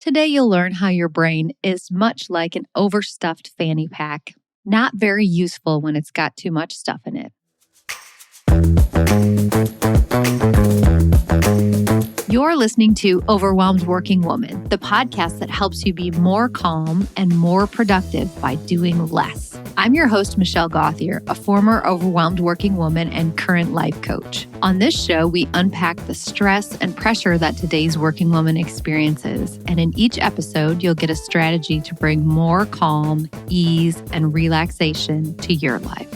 Today, you'll learn how your brain is much like an overstuffed fanny pack, not very useful when it's got too much stuff in it. You're listening to Overwhelmed Working Woman, the podcast that helps you be more calm and more productive by doing less. I'm your host, Michelle Gauthier, a former overwhelmed working woman and current life coach. On this show, we unpack the stress and pressure that today's working woman experiences. And in each episode, you'll get a strategy to bring more calm, ease, and relaxation to your life.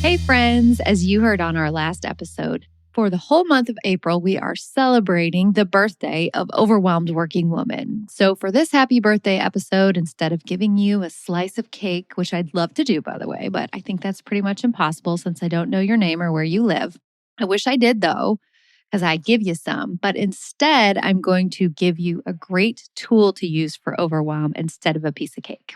Hey friends, as you heard on our last episode, for the whole month of April, we are celebrating the birthday of Overwhelmed Working Woman. So for this happy birthday episode, instead of giving you a slice of cake, which I'd love to do, by the way, but I think that's pretty much impossible since I don't know your name or where you live. I wish I did though, because I'd give you some. But instead, I'm going to give you a great tool to use for overwhelm instead of a piece of cake.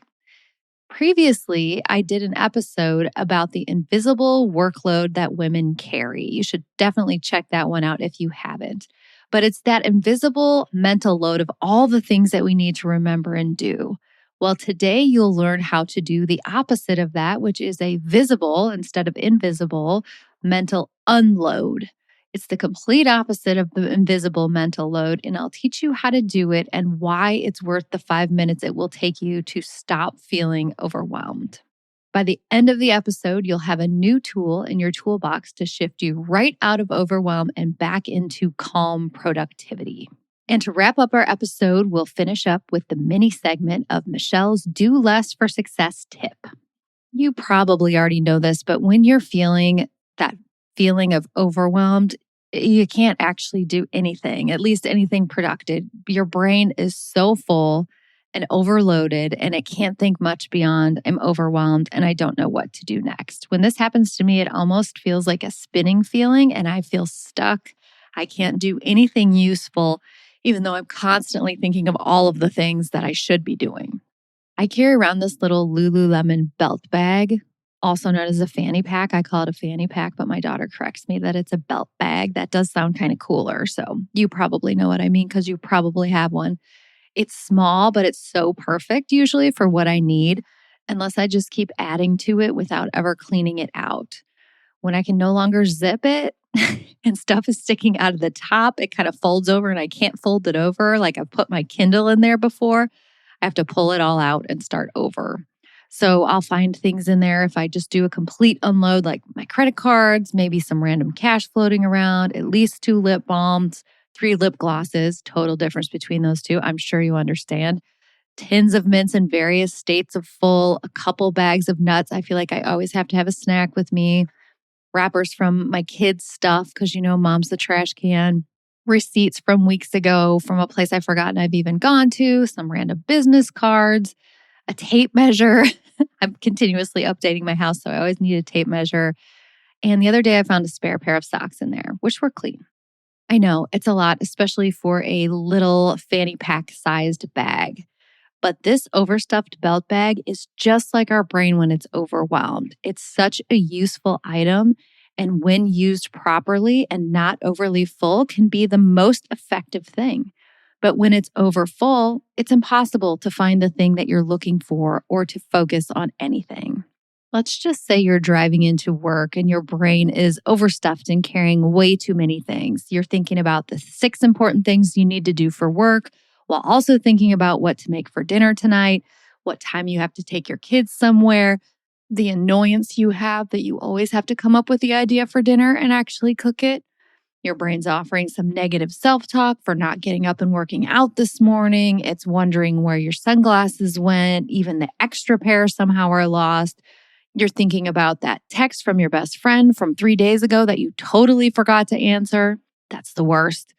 Previously, I did an episode about the invisible workload that women carry. You should definitely check that one out if you haven't. But it's that invisible mental load of all the things that we need to remember and do. Well, today you'll learn how to do the opposite of that, which is a visible instead of invisible mental unload. It's the complete opposite of the invisible mental load, and I'll teach you how to do it and why it's worth the 5 minutes it will take you to stop feeling overwhelmed. By the end of the episode, you'll have a new tool in your toolbox to shift you right out of overwhelm and back into calm productivity. And to wrap up our episode, we'll finish up with the mini segment of Michelle's Do Less for Success tip. You probably already know this, but when you're feeling that feeling of overwhelmed, you can't actually do anything, at least anything productive. Your brain is so full and overloaded, and it can't think much beyond, I'm overwhelmed and I don't know what to do next. When this happens to me, it almost feels like a spinning feeling, and I feel stuck. I can't do anything useful, even though I'm constantly thinking of all of the things that I should be doing. I carry around this little Lululemon belt bag, also known as a fanny pack. I call it a fanny pack, but my daughter corrects me that it's a belt bag. That does sound kind of cooler. So you probably know what I mean because you probably have one. It's small, but it's so perfect usually for what I need, unless I just keep adding to it without ever cleaning it out. When I can no longer zip it and stuff is sticking out of the top, it kind of folds over and I can't fold it over. Like I've put my Kindle in there before. I have to pull it all out and start over. So I'll find things in there if I just do a complete unload, like my credit cards, maybe some random cash floating around, at least 2 lip balms, 3 lip glosses, total difference between those two. I'm sure you understand. Tins of mints in various states of full, a couple bags of nuts. I feel like I always have to have a snack with me. Wrappers from my kids' stuff, because mom's the trash can. Receipts from weeks ago from a place I've forgotten I've even gone to. Some random business cards. A tape measure. I'm continuously updating my house, so I always need a tape measure. And the other day I found a spare pair of socks in there, which were clean. I know it's a lot, especially for a little fanny pack sized bag. But this overstuffed belt bag is just like our brain when it's overwhelmed. It's such a useful item, and when used properly and not overly full, can be the most effective thing. But when it's overfull, it's impossible to find the thing that you're looking for or to focus on anything. Let's just say you're driving into work and your brain is overstuffed and carrying way too many things. You're thinking about the 6 important things you need to do for work while also thinking about what to make for dinner tonight, what time you have to take your kids somewhere, the annoyance you have that you always have to come up with the idea for dinner and actually cook it. Your brain's offering some negative self-talk for not getting up and working out this morning. It's wondering where your sunglasses went. Even the extra pair somehow are lost. You're thinking about that text from your best friend from 3 days ago that you totally forgot to answer. That's the worst.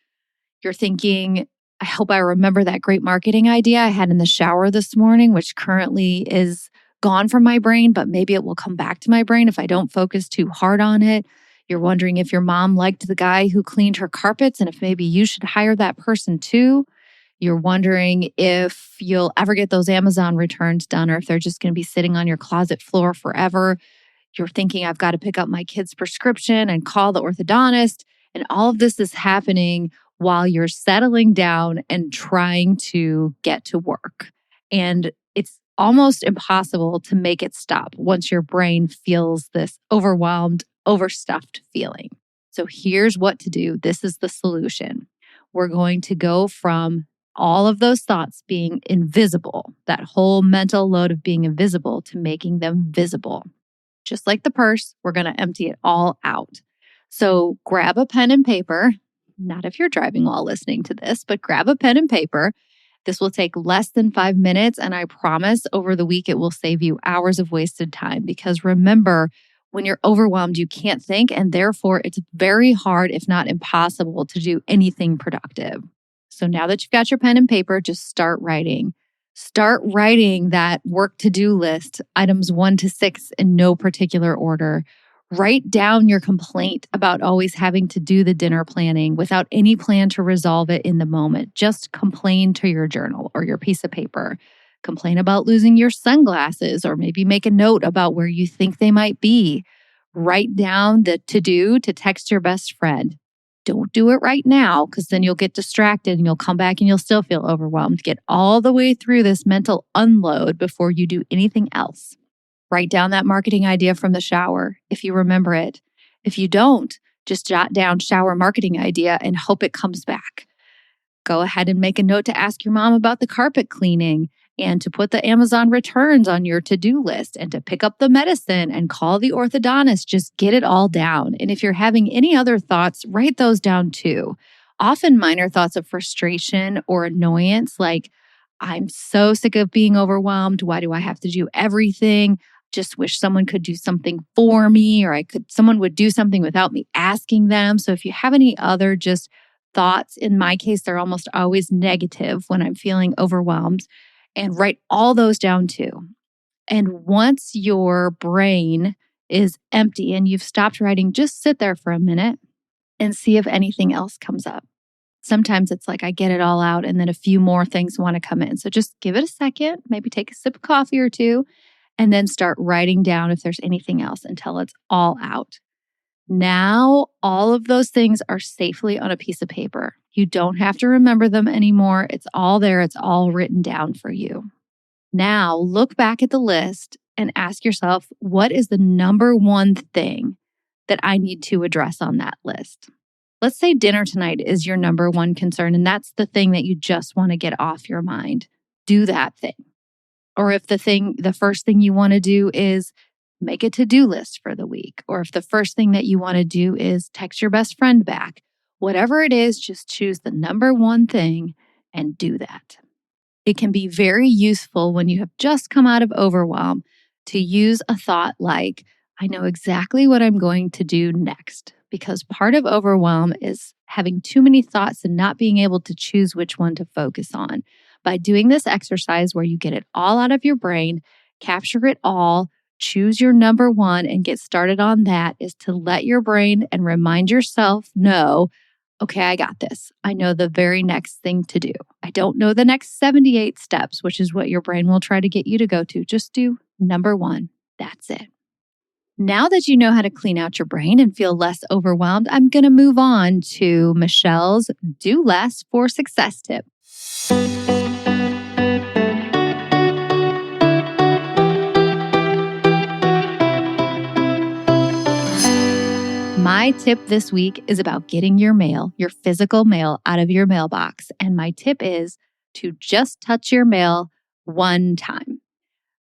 You're thinking, I hope I remember that great marketing idea I had in the shower this morning, which currently is gone from my brain, but maybe it will come back to my brain if I don't focus too hard on it. You're wondering if your mom liked the guy who cleaned her carpets and if maybe you should hire that person too. You're wondering if you'll ever get those Amazon returns done or if they're just going to be sitting on your closet floor forever. You're thinking, I've got to pick up my kid's prescription and call the orthodontist. And all of this is happening while you're settling down and trying to get to work. And it's almost impossible to make it stop once your brain feels this overwhelmed, overstuffed feeling. So here's what to do. This is the solution. We're going to go from all of those thoughts being invisible, that whole mental load of being invisible, to making them visible. Just like the purse, we're going to empty it all out. So grab a pen and paper, not if you're driving while listening to this, but grab a pen and paper. This will take less than 5 minutes, and I promise over the week it will save you hours of wasted time. Because remember, when you're overwhelmed, you can't think, and therefore it's very hard, if not impossible, to do anything productive. So now that you've got your pen and paper, just start writing. Start writing that work to-do list, items 1 to 6 in no particular order. Write down your complaint about always having to do the dinner planning without any plan to resolve it in the moment. Just complain to your journal or your piece of paper. Complain about losing your sunglasses, or maybe make a note about where you think they might be. Write down the to-do to text your best friend. Don't do it right now, because then you'll get distracted and you'll come back and you'll still feel overwhelmed. Get all the way through this mental unload before you do anything else. Write down that marketing idea from the shower if you remember it. If you don't, just jot down shower marketing idea and hope it comes back. Go ahead and make a note to ask your mom about the carpet cleaning, and to put the Amazon returns on your to-do list, and to pick up the medicine and call the orthodontist. Just get it all down. And if you're having any other thoughts, write those down too. Often minor thoughts of frustration or annoyance, like, I'm so sick of being overwhelmed. Why do I have to do everything? Just wish someone could do something for me, or someone would do something without me asking them. So if you have any other just thoughts, in my case, they're almost always negative when I'm feeling overwhelmed. And write all those down too. And once your brain is empty and you've stopped writing, just sit there for a minute and see if anything else comes up. Sometimes it's like I get it all out and then a few more things want to come in. So just give it a second, maybe take a sip of coffee or two, and then start writing down if there's anything else until it's all out. Now, all of those things are safely on a piece of paper. You don't have to remember them anymore. It's all there. It's all written down for you. Now, look back at the list and ask yourself, what is the number one thing that I need to address on that list? Let's say dinner tonight is your number one concern, and that's the thing that you just want to get off your mind. Do that thing. Or if the first thing you want to do is make a to-do list for the week, or if the first thing that you want to do is text your best friend back, whatever it is, just choose the number one thing and do that. It can be very useful when you have just come out of overwhelm to use a thought like, I know exactly what I'm going to do next, because part of overwhelm is having too many thoughts and not being able to choose which one to focus on. By doing this exercise where you get it all out of your brain, capture it all, choose your number one and get started on that, is to let your brain and remind yourself, no, okay, I got this. I know the very next thing to do. I don't know the next 78 steps, which is what your brain will try to get you to go to. Just do number one. That's it. Now that you know how to clean out your brain and feel less overwhelmed, I'm going to move on to Michelle's Do Less for Success tip. My tip this week is about getting your mail, your physical mail, out of your mailbox. And my tip is to just touch your mail one time.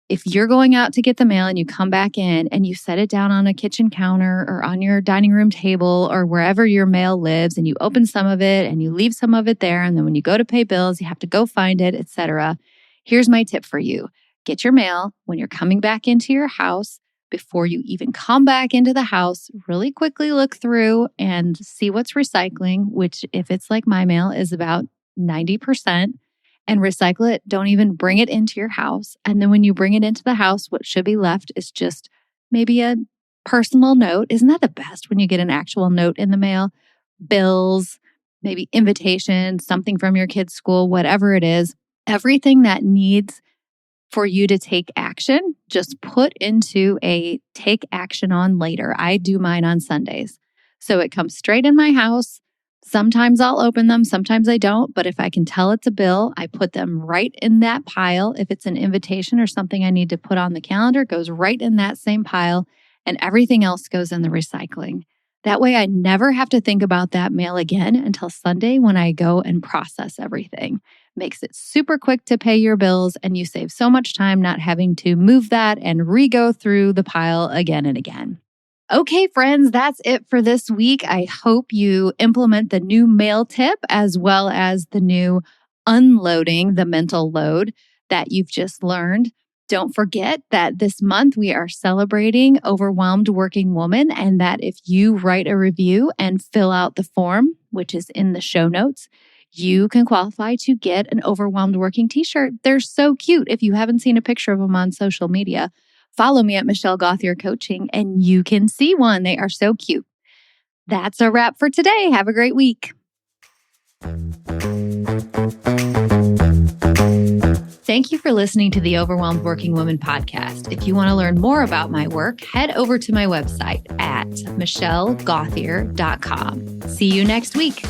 If you're going out to get the mail and you come back in and you set it down on a kitchen counter or on your dining room table or wherever your mail lives, and you open some of it and you leave some of it there, and then when you go to pay bills, you have to go find it, etc. Here's my tip for you. Get your mail when you're coming back into your house. Before you even come back into the house, really quickly look through and see what's recycling, which, if it's like my mail, is about 90%, and recycle it. Don't even bring it into your house. And then when you bring it into the house, what should be left is just maybe a personal note. Isn't that the best when you get an actual note in the mail? Bills, maybe invitations, something from your kid's school, whatever it is. Everything that needs for you to take action, just put into a take action on later. I do mine on Sundays. So it comes straight in my house. Sometimes I'll open them, sometimes I don't. But if I can tell it's a bill, I put them right in that pile. If it's an invitation or something I need to put on the calendar, it goes right in that same pile, and everything else goes in the recycling. That way I never have to think about that mail again until Sunday when I go and process everything. Makes it super quick to pay your bills, and you save so much time not having to move that and re-go through the pile again and again. Okay, friends, that's it for this week. I hope you implement the new mail tip as well as the new unloading the mental load that you've just learned. Don't forget that this month we are celebrating Overwhelmed Working Woman, and that if you write a review and fill out the form, which is in the show notes, you can qualify to get an Overwhelmed Working t-shirt. They're so cute. If you haven't seen a picture of them on social media, follow me at Michelle Gauthier Coaching and you can see one. They are so cute. That's a wrap for today. Have a great week. Thank you for listening to the Overwhelmed Working Woman podcast. If you want to learn more about my work, head over to my website at michellegauthier.com. See you next week.